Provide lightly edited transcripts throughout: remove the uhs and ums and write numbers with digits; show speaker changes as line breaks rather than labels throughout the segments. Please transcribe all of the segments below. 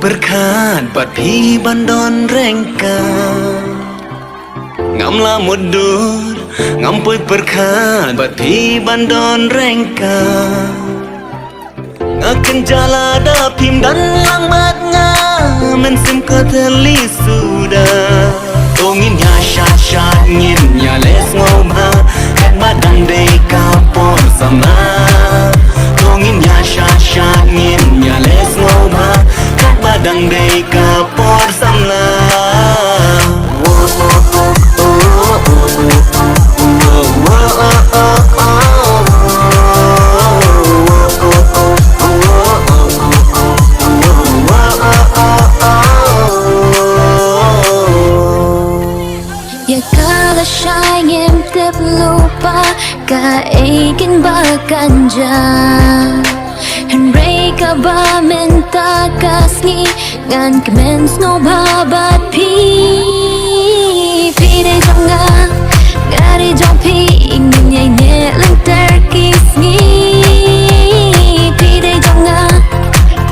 berkat bat pi bandon rengka ngam la mudur ngam poi berkat bat pi bandon rengka ngaken jala da pim dan lang matnya men sim ka teli sudah tongin ya shat shat ngin ya les ngom ha kat badan dei ka por sama tongin ya shat shat ngin ya les ngom ha kat badan dei ka por sama
Sayang tak lupa kaikin bakanja Henry ka ba minta kasni ngan kemen snow babat pi de jonga ngari jong pi nyai ne lang terkis ni de jonga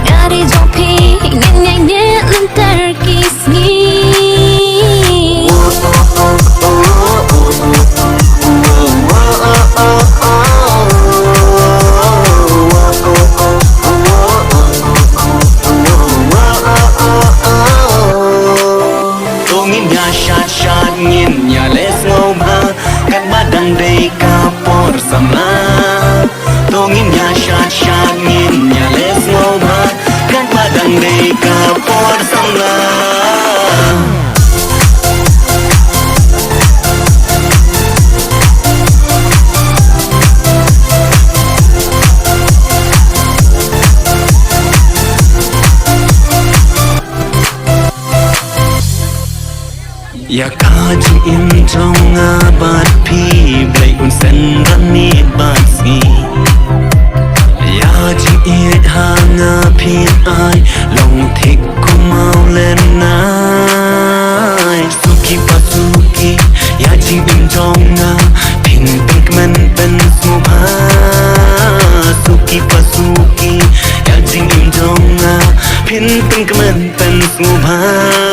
ngari jong pi nyai ne lang terkis ni
shat ngin ya les ngom ha kat badan dei ka por sama tongin ya shat ngin ya les ngom ha kat badan dei ka por sama ya kajing in trong bat pi blai un sen ran ni bat si ya jing it hanga pi ai long thik ku mau len nai suki pasuki ya jing in trong ping ping men pen suma suki pasuki ya jing in trong ping ping men pen suma